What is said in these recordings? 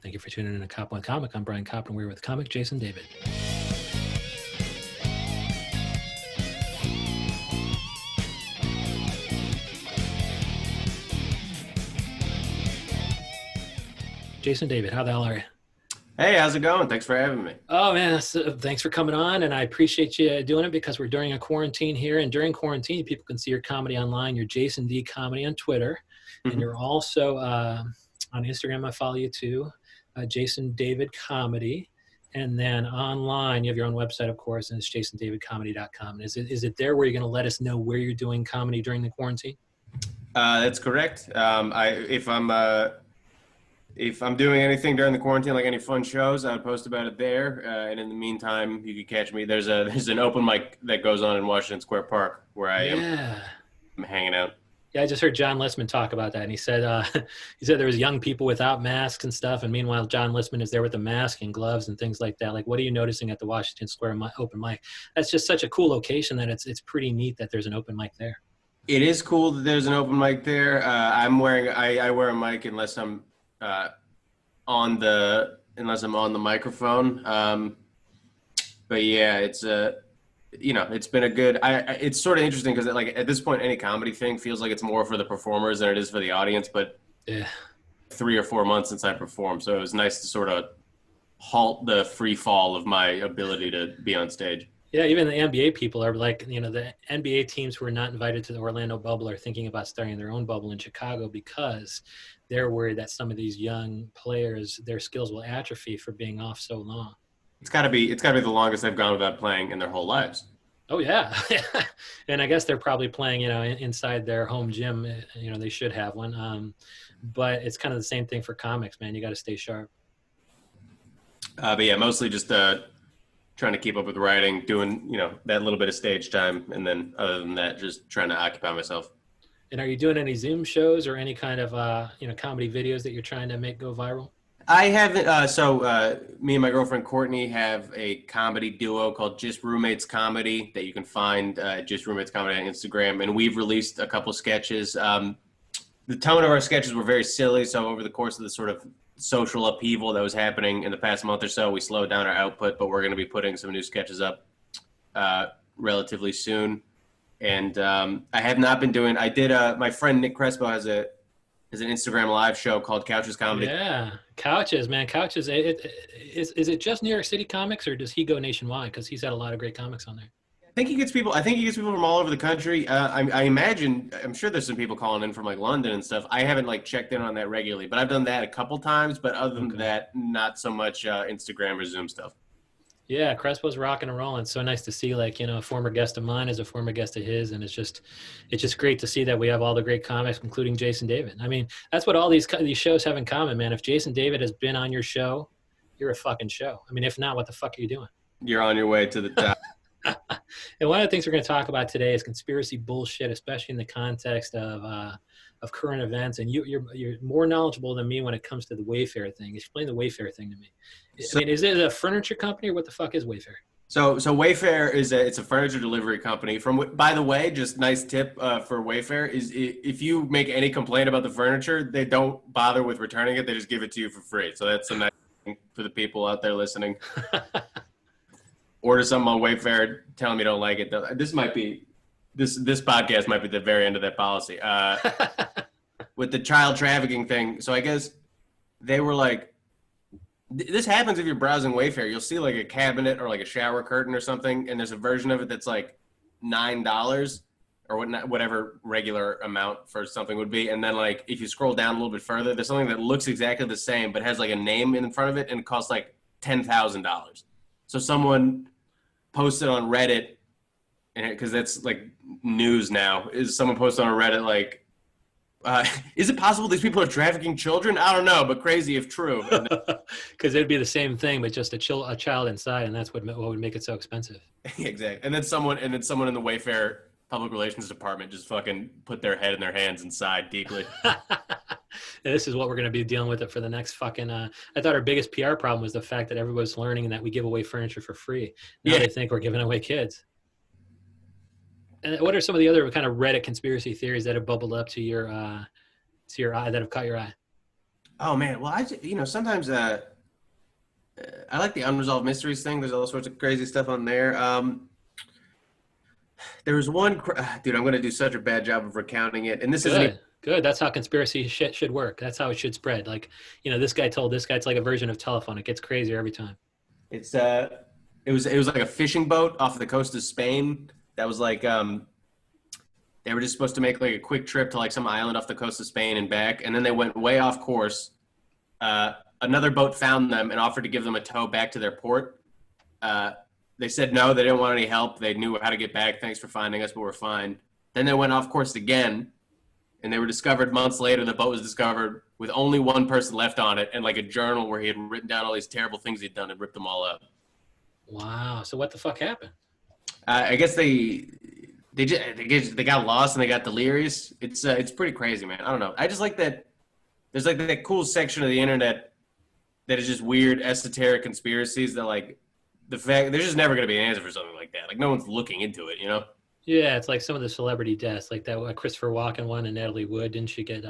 Thank you for tuning in to Koppen with Comic. I'm Brian Koppen. We're with comic Jason David. Jason David, how the hell are you? Hey, how's it going? Thanks for having me. Oh, man, thanks for coming on, and I appreciate you doing it because we're during a quarantine here, and during quarantine, people can see your comedy online. You're Jason D. Comedy on Twitter, and you're also on Instagram. I follow you too, Jason David Comedy, and then online, you have your own website, of course, and it's jasondavidcomedy.com. Is it there where you're going to let us know where you're doing comedy during the quarantine? That's correct. If I'm doing anything during the quarantine, like any fun shows, I would post about it there. And in the meantime, you can catch me. There's an open mic that goes on in Washington Square Park where I'm hanging out. Yeah, I just heard John Listman talk about that, and he said there was young people without masks and stuff, and meanwhile John Listman is there with a mask and gloves and things like that. Like, what are you noticing at the Washington Square open mic? That's just such a cool location that it's pretty neat that there's an open mic there. It is cool that there's an open mic there. I wear a mic unless I'm on the microphone. But yeah, it's it's been a good. It's sort of interesting because like at this point, any comedy thing feels like it's more for the performers than it is for the audience. But 3 or 4 months since I performed, so it was nice to sort of halt the free fall of my ability to be on stage. Yeah, even the NBA people are like, the NBA teams who are not invited to the Orlando bubble are thinking about starting their own bubble in Chicago because they're worried that some of these young players, their skills will atrophy for being off so long. It's gotta be the longest they've gone without playing in their whole lives. Oh yeah. And I guess they're probably playing, inside their home gym. They should have one. But it's kind of the same thing for comics, man. You got to stay sharp. But yeah, mostly just trying to keep up with writing, doing, that little bit of stage time. And then other than that, just trying to occupy myself. And are you doing any Zoom shows or any kind of, comedy videos that you're trying to make go viral? I haven't. Me and my girlfriend Courtney have a comedy duo called Just Roommates Comedy that you can find Just Roommates Comedy on Instagram. And we've released a couple sketches. The tone of our sketches were very silly. So over the course of the sort of social upheaval that was happening in the past month or so, we slowed down our output, but we're going to be putting some new sketches up relatively soon. And I have not been doing. I did. My friend Nick Crespo has an Instagram live show called Couches Comedy. Yeah, Couches, man, Couches. Is it just New York City comics, or does he go nationwide? Because he's had a lot of great comics on there. I think he gets people from all over the country. I imagine. I'm sure there's some people calling in from like London and stuff. I haven't like checked in on that regularly, but I've done that a couple times. But other than that, not so much Instagram or Zoom stuff. Yeah, Crespo's rocking and rolling. It's so nice to see, like, a former guest of mine is a former guest of his, and it's just great to see that we have all the great comics, including Jason David. I mean, that's what all these shows have in common, man. If Jason David has been on your show, you're a fucking show. I mean, if not, what the fuck are you doing? You're on your way to the top. And one of the things we're going to talk about today is conspiracy bullshit, especially in the context of current events. And you're more knowledgeable than me when it comes to the Wayfair thing. Explain the Wayfair thing to me. I mean, is it a furniture company, or what the fuck is Wayfair? So Wayfair it's a furniture delivery company. By the way, just nice tip for Wayfair is if you make any complaint about the furniture, they don't bother with returning it. They just give it to you for free. So that's a nice thing for the people out there listening. Order something on Wayfair, tell them you don't like it. This podcast might be the very end of that policy. With the child trafficking thing. So I guess they were like, this happens if you're browsing Wayfair. You'll see like a cabinet or like a shower curtain or something, and there's a version of it that's like $9 or whatever regular amount for something would be. And then like if you scroll down a little bit further, there's something that looks exactly the same but has like a name in front of it, and it costs like $10,000. So someone posted on Reddit, and because that's like news now, is someone posted on Reddit like, is it possible these people are trafficking children? I don't know, but crazy if true. Because it'd be the same thing, but just a child inside, and that's what would make it so expensive. Exactly. And then someone in the Wayfair public relations department just fucking put their head in their hands and sighed deeply. This is what we're going to be dealing with it for the next fucking I thought our biggest PR problem was the fact that everybody's learning that we give away furniture for free. Now they think we're giving away kids. And what are some of the other kind of Reddit conspiracy theories that have bubbled up to your eye, that have caught your eye? Oh man, well sometimes I like the unresolved mysteries thing. There's all sorts of crazy stuff on there. There was one, dude. I'm gonna do such a bad job of recounting it, and this isn't even. Good, good. That's how conspiracy shit should work. That's how it should spread. Like, this guy told this guy. It's like a version of telephone. It gets crazier every time. It's it was like a fishing boat off the coast of Spain. That was like they were just supposed to make like a quick trip to like some island off the coast of Spain and back, and then they went way off course. Another boat found them and offered to give them a tow back to their port. They said no, they didn't want any help. They knew how to get back. Thanks for finding us, but we're fine. Then they went off course again, and they were discovered months later. The boat was discovered with only one person left on it, and like a journal where he had written down all these terrible things he'd done and ripped them all up. Wow. So what the fuck happened? I guess they got lost and they got delirious. It's pretty crazy, man. I don't know. I just like that. There's like that cool section of the internet that is just weird, esoteric conspiracies that like the fact there's just never going to be an answer for something like that. Like no one's looking into it, you know? Yeah, it's like some of the celebrity deaths, like that Christopher Walken one and Natalie Wood. Didn't she get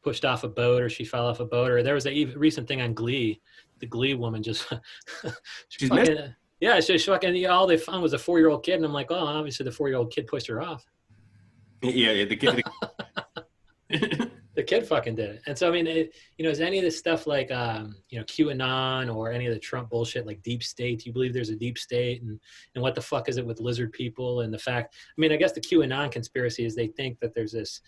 pushed off a boat, or she fell off a boat? Or there was a recent thing on Glee. The Glee woman just she She's fucking, missing. yeah, she fucking all they found was a 4-year-old kid, and I'm like, oh, obviously the 4-year-old kid pushed her off. Yeah, the kid. The kid fucking did it. And so, I mean, is any of this stuff like, QAnon or any of the Trump bullshit, like deep state? Do you believe there's a deep state? And what the fuck is it with lizard people? And the fact, I mean, I guess the QAnon conspiracy is they think that there's this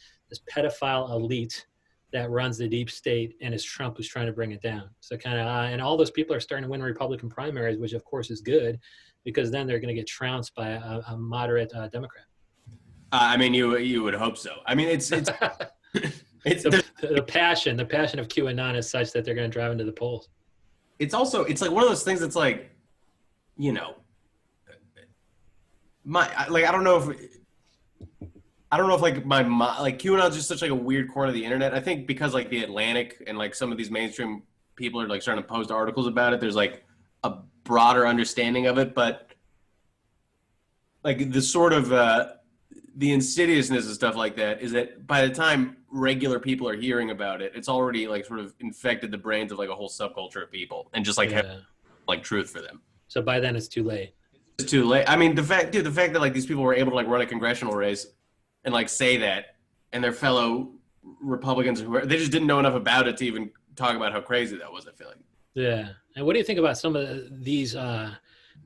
pedophile elite that runs the deep state, and it's Trump who's trying to bring it down. So kind of, and all those people are starting to win Republican primaries, which of course is good, because then they're going to get trounced by a moderate Democrat. I mean, you would hope so. I mean, it's it's the passion of QAnon is such that they're going to drive into the polls. it's like one of those things that's like, you know, I don't know if like like QAnon's just such like a weird corner of the internet. I think because like the Atlantic and like some of these mainstream people are like starting to post articles about it, there's like a broader understanding of it, but like the sort of the insidiousness and stuff like that is that by the time regular people are hearing about it, it's already like sort of infected the brains of like a whole subculture of people and just like have like truth for them. So by then it's too late. It's too late. I mean, the fact that like these people were able to like run a congressional race and like say that, and their fellow Republicans they just didn't know enough about it to even talk about how crazy that was. I feel like. Yeah. And what do you think about some of these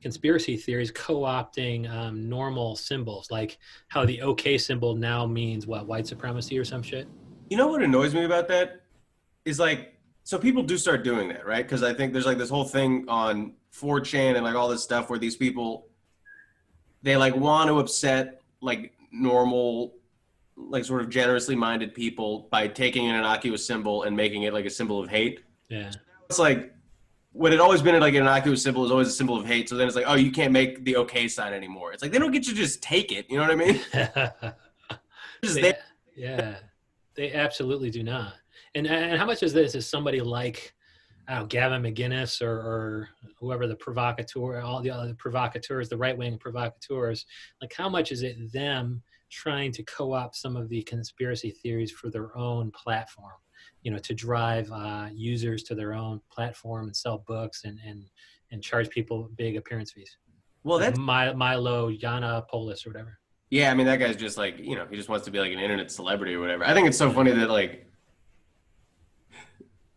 conspiracy theories co-opting normal symbols, like how the OK symbol now means what, white supremacy or some shit? You know what annoys me about that is like, so people do start doing that, right? Because I think there's like this whole thing on 4chan and like all this stuff where these people, they like want to upset like normal, like sort of generously minded people by taking an innocuous symbol and making it like a symbol of hate. Yeah. It's like, what had always been like an innocuous symbol is always a symbol of hate. So then it's like, oh, you can't make the OK sign anymore. It's like they don't get to just take it. You know what I mean? Yeah, they absolutely do not. And how much of this is somebody like, I don't know, Gavin McInnes or whoever the provocateur, all the other provocateurs, the right-wing provocateurs, like how much is it them trying to co-opt some of the conspiracy theories for their own platform? To drive users to their own platform and sell books and charge people big appearance fees. Well, like that's Milo Yiannopoulos or whatever. Yeah, I mean that guy's just like, he just wants to be like an internet celebrity or whatever. I think it's so funny that like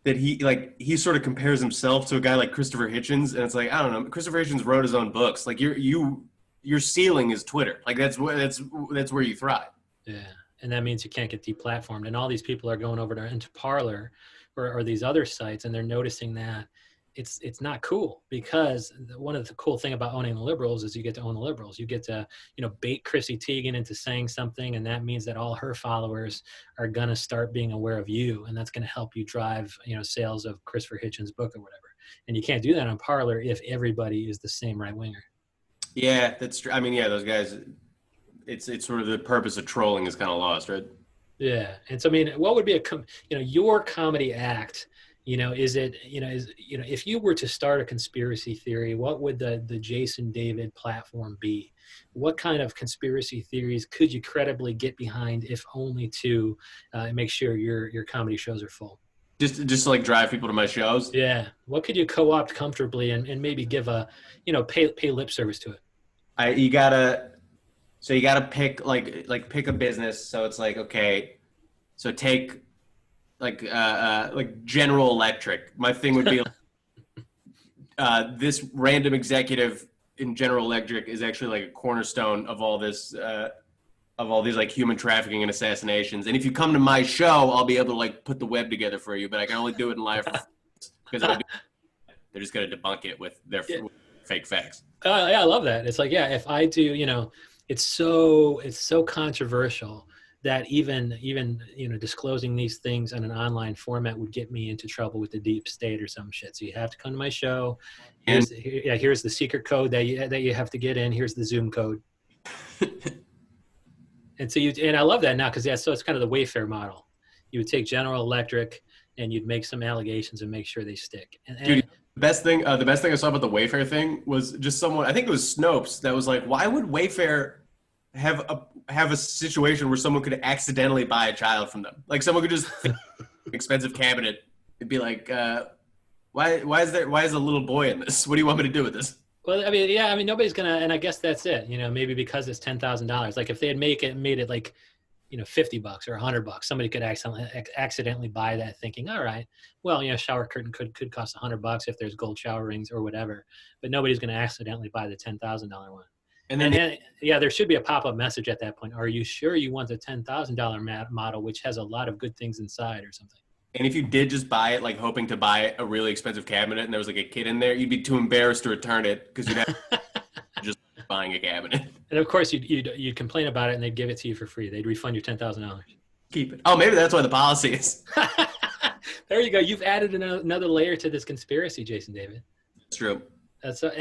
that he sort of compares himself to a guy like Christopher Hitchens, and it's like, I don't know, Christopher Hitchens wrote his own books. Like your ceiling is Twitter. Like that's where you thrive. Yeah. And that means you can't get deplatformed. And all these people are going over into Parler or these other sites, and they're noticing that it's not cool, because one of the cool thing about owning the liberals is you get to own the liberals. You get to, bait Chrissy Teigen into saying something, and that means that all her followers are going to start being aware of you, and that's going to help you drive, sales of Christopher Hitchens' book or whatever. And you can't do that on Parler if everybody is the same right-winger. Yeah, that's true. I mean, yeah, those guys, it's sort of the purpose of trolling is kind of lost, right? Yeah. And so, I mean, what would be your comedy act, if you were to start a conspiracy theory, what would the Jason David platform be? What kind of conspiracy theories could you credibly get behind, if only to make sure your comedy shows are full? Just to like drive people to my shows. Yeah. What could you co-opt comfortably and maybe give a, pay lip service to it? You gotta pick pick a business. So it's like, okay, so take like General Electric. My thing would be this random executive in General Electric is actually like a cornerstone of all this of all these like human trafficking and assassinations. And if you come to my show, I'll be able to like put the web together for you, but I can only do it in live because they're just going to debunk it with their fake facts. Yeah, I love that. It's like, yeah, if I do, it's so controversial that even disclosing these things in an online format would get me into trouble with the deep state or some shit. So you have to come to my show. Here's the secret code that you have to get in. Here's the Zoom code. And I love that now because so it's kind of the Wayfair model. You would take General Electric and you'd make some allegations and make sure they stick. Dude, the best thing I saw about the Wayfair thing was just someone, I think it was Snopes, that was like, why would Wayfair have a situation where someone could accidentally buy a child from them? Like someone could just expensive cabinet and be like, why is a little boy in this? What do you want me to do with this? Well, nobody's gonna, and I guess that's it. Maybe because it's $10,000. Like if they had made it like, $50 or $100, somebody could accidentally buy that, thinking, all right, well, shower curtain could cost $100 if there's gold shower rings or whatever. But nobody's going to accidentally buy the $10,000 one. And then there should be a pop-up message at that point. Are you sure you want the $10,000 model, which has a lot of good things inside or something? And if you did just buy it, like hoping to buy a really expensive cabinet and there was like a kid in there, you'd be too embarrassed to return it because you'd have just buying a cabinet. And of course, you'd complain about it and they'd give it to you for free. They'd refund you $10,000. Keep it. Oh, maybe that's why the policy is. There you go. You've added another layer to this conspiracy, Jason David. That's true. So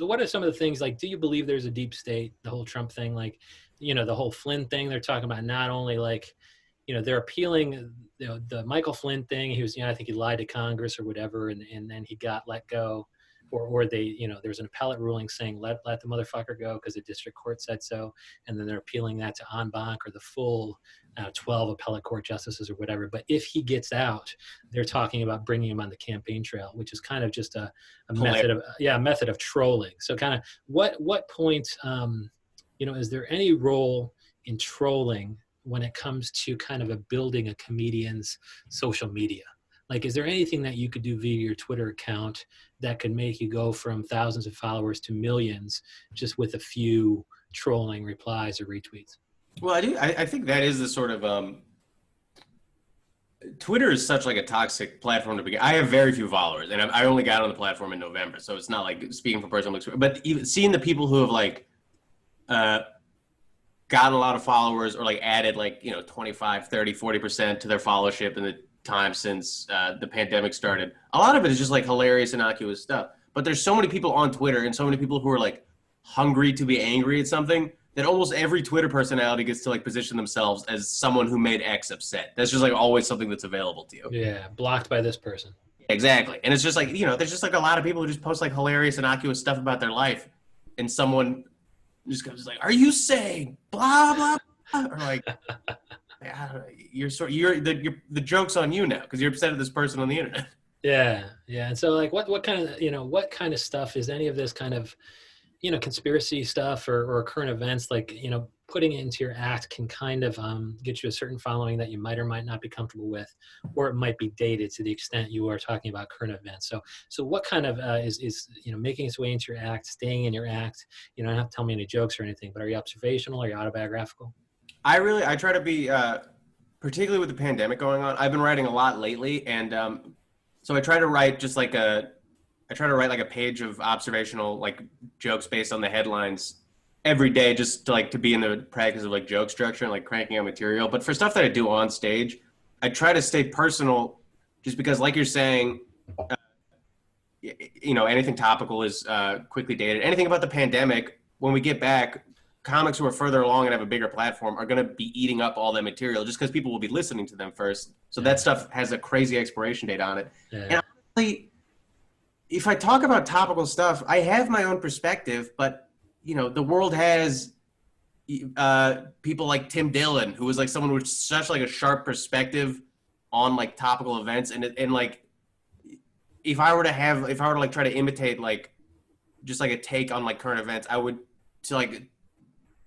what are some of the things, like, do you believe there's a deep state, the whole Trump thing, like, the whole Flynn thing? They're talking about not only like, they're appealing, the Michael Flynn thing. He was, I think he lied to Congress or whatever, and then he got let go, or they, there's an appellate ruling saying let the motherfucker go because the district court said so, and then they're appealing that to en banc or the full 12 appellate court justices or whatever. But if he gets out, they're talking about bringing him on the campaign trail, which is kind of just a method of trolling. So kind of what point, is there any role in trolling when it comes to kind of building a comedian's social media? Like, is there anything that you could do via your Twitter account that could make you go from thousands of followers to millions just with a few trolling replies or retweets? Well, I think that is the sort of Twitter is such like a toxic platform to begin. I have very few followers, and I only got on the platform in November, so it's not like speaking from personal experience. But even seeing the people who have like gotten a lot of followers or like added like 25, 30, 40% to their followership in the time since the pandemic started, a lot of it is just like hilarious, innocuous stuff. But there's so many people on Twitter and so many people who are like hungry to be angry at something that almost every Twitter personality gets to like position themselves as someone who made X upset. That's just like always something that's available to you. Yeah, blocked by this person. Exactly. And it's just like, there's just like a lot of people who just post like hilarious, innocuous stuff about their life, and someone just comes like, are you saying blah blah blah? Or like, the joke's on you now because you're upset at this person on the internet. Yeah. And so like, what kind of stuff is any of this kind of conspiracy stuff or current events, like, putting it into your act can kind of get you a certain following that you might or might not be comfortable with, or it might be dated to the extent you are talking about current events. So what kind of is making its way into your act, staying in your act? You don't have to tell me any jokes or anything, but are you observational? Are you autobiographical? I try to be, particularly with the pandemic going on, I've been writing a lot lately. And so I try to write just like a page of observational like jokes based on the headlines every day, just to be in the practice of like joke structure and like cranking out material. But for stuff that I do on stage, I try to stay personal, just because like you're saying, anything topical is quickly dated. Anything about the pandemic, when we get back, comics who are further along and have a bigger platform are going to be eating up all that material just because people will be listening to them first. So that stuff has a crazy expiration date on it. Yeah. And honestly, if I talk about topical stuff, I have my own perspective, but the world has people like Tim Dillon, who was like someone with such like a sharp perspective on like topical events, and like if I were to like try to imitate like just like a take on like current events, I would to like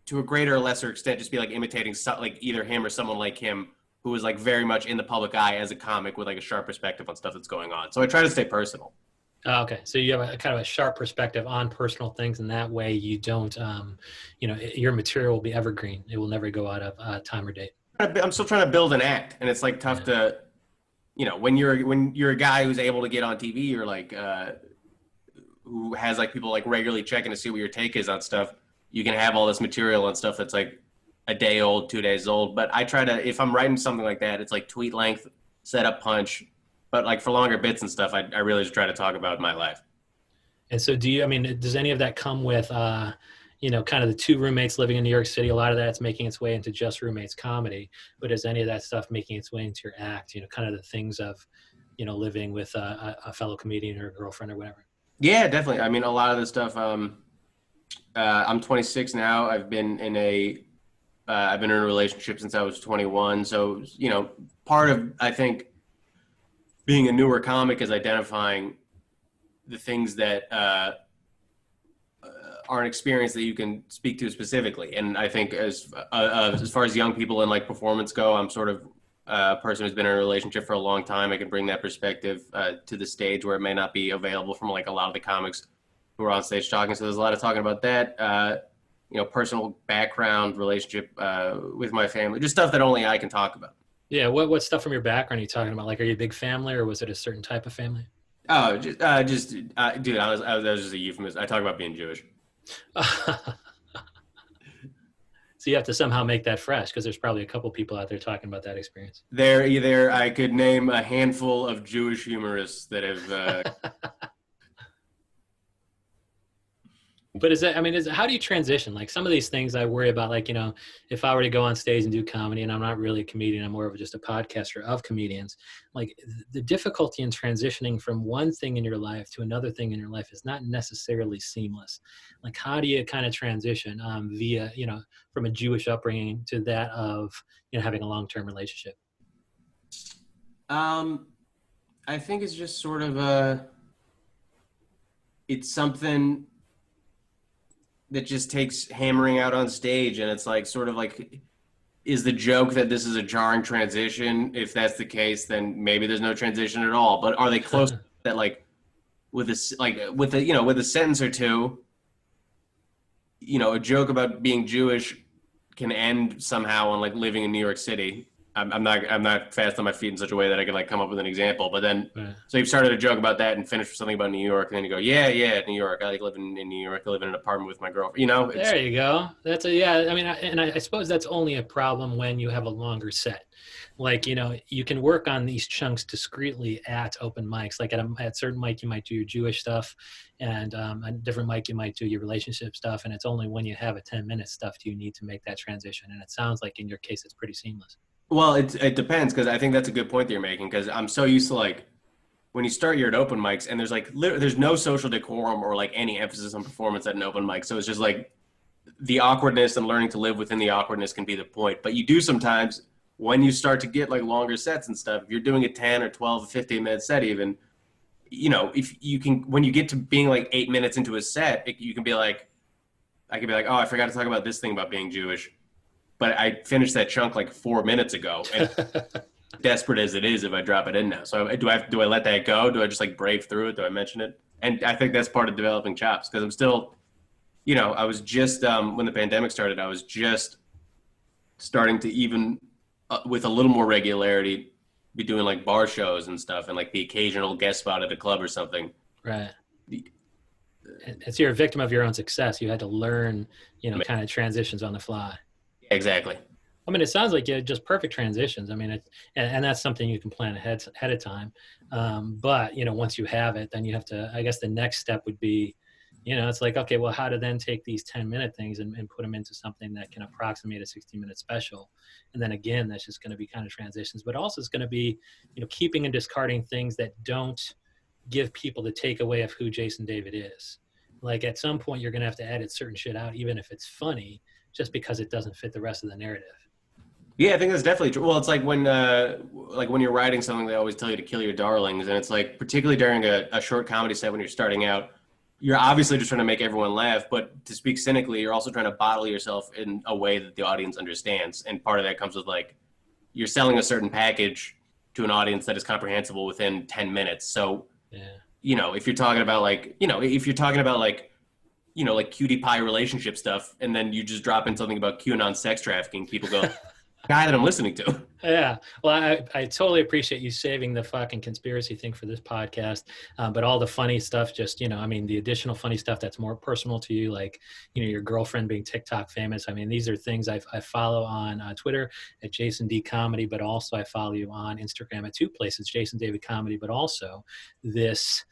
to a greater or lesser extent just be like imitating like either him or someone like him who was like very much in the public eye as a comic with like a sharp perspective on stuff that's going on. So I try to stay personal. Oh, okay, so you have a kind of a sharp perspective on personal things, and that way you don't, your material will be evergreen. It will never go out of time or date. I'm still trying to build an act, and it's like tough to, when you're a guy who's able to get on TV or like who has like people like regularly checking to see what your take is on stuff. You can have all this material and stuff that's like a day old, 2 days old. But I try to, if I'm writing something like that, it's like tweet length, setup punch. But like for longer bits and stuff, I really just try to talk about my life. And so does any of that come with, kind of the two roommates living in New York City? A lot of that's making its way into Just Roommates comedy, but is any of that stuff making its way into your act, kind of the things of, living with a fellow comedian or a girlfriend or whatever? Yeah, definitely. I mean, a lot of the stuff, I'm 26 now. I've been in a relationship since I was 21. So, part of, I think, being a newer comic is identifying the things that are an experience that you can speak to specifically. And I think as far as young people in like performance go, I'm sort of a person who's been in a relationship for a long time. I can bring that perspective to the stage where it may not be available from like a lot of the comics who are on stage talking. So there's a lot of talking about that, personal background, relationship with my family, just stuff that only I can talk about. Yeah. What stuff from your background are you talking about? Like, are you a big family, or was it a certain type of family? Oh, dude, I was just a euphemism. I talk about being Jewish. So you have to somehow make that fresh, because there's probably a couple people out there talking about that experience. I could name a handful of Jewish humorists that have. But how do you transition? Like, some of these things I worry about, like, if I were to go on stage and do comedy, and I'm not really a comedian, I'm more of just a podcaster of comedians, like the difficulty in transitioning from one thing in your life to another thing in your life is not necessarily seamless. Like, how do you kind of transition via, from a Jewish upbringing to that of, having a long-term relationship? I think it's just sort of it's something that just takes hammering out on stage, and it's like sort of like, is the joke that this is a jarring transition? If that's the case, then maybe there's no transition at all. But are they close that like with a sentence or two, a joke about being Jewish can end somehow on like living in New York City. I'm not fast on my feet in such a way that I can like come up with an example. But then, So you've started a joke about that and finished with something about New York, and then you go, yeah, New York. I like living in New York. I live in an apartment with my girlfriend. There you go. I suppose that's only a problem when you have a longer set. Like, you can work on these chunks discreetly at open mics. Like at certain mic, you might do your Jewish stuff, and a different mic, you might do your relationship stuff. And it's only when you have a 10-minute stuff do you need to make that transition. And it sounds like in your case, it's pretty seamless. Well, it depends, because I think that's a good point that you're making, because I'm so used to like when you start your at open mics and there's like there's no social decorum or like any emphasis on performance at an open mic. So it's just like the awkwardness and learning to live within the awkwardness can be the point. But you do sometimes when you start to get like longer sets and stuff, if you're doing a 10 or 12 or 15-minute set even, if you can, when you get to being like 8 minutes into a set, you can be like, I can be like, oh, I forgot to talk about this thing about being Jewish. But I finished that chunk like 4 minutes ago, and desperate as it is, if I drop it in now. So do I let that go? Do I just like brave through it? Do I mention it? And I think that's part of developing chops, because I'm still, I was just, when the pandemic started, I was just starting to even with a little more regularity be doing like bar shows and stuff, and like the occasional guest spot at a club or something. Right. It's you're a victim of your own success. You had to learn, kind of transitions on the fly. Exactly. It sounds like you had just perfect transitions. And that's something you can plan ahead of time. But, once you have it, then you have to, I guess the next step would be, it's like, okay, well, how to then take these 10-minute things and put them into something that can approximate a 60-minute special. And then again, that's just going to be kind of transitions, but also it's going to be, keeping and discarding things that don't give people the takeaway of who Jason David is. Like, at some point, you're going to have to edit certain shit out, even if it's funny, just because it doesn't fit the rest of the narrative. Yeah, I think that's definitely true. Well, it's like when you're writing something, they always tell you to kill your darlings, and it's like particularly during a short comedy set when you're starting out, you're obviously just trying to make everyone laugh, but to speak cynically, you're also trying to bottle yourself in a way that the audience understands, and part of that comes with like you're selling a certain package to an audience that is comprehensible within 10 minutes. So, Yeah. if you're talking about like, if you're talking about like, like cutie pie relationship stuff, and then you just drop in something about QAnon sex trafficking, people go, guy that I'm listening to. Yeah. Well, I totally appreciate you saving the fucking conspiracy thing for this podcast. But all the funny stuff, just, I mean, the additional funny stuff that's more personal to you, like, your girlfriend being TikTok famous. I mean, these are things I follow on Twitter at Jason D Comedy, but also I follow you on Instagram at two places, Jason David Comedy, but also this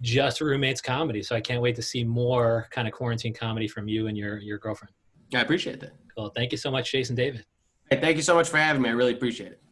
Just Roommates Comedy. So I can't wait to see more kind of quarantine comedy from you and your girlfriend. I appreciate that. Cool. Thank you so much, Jason David. Hey, thank you so much for having me. I really appreciate it.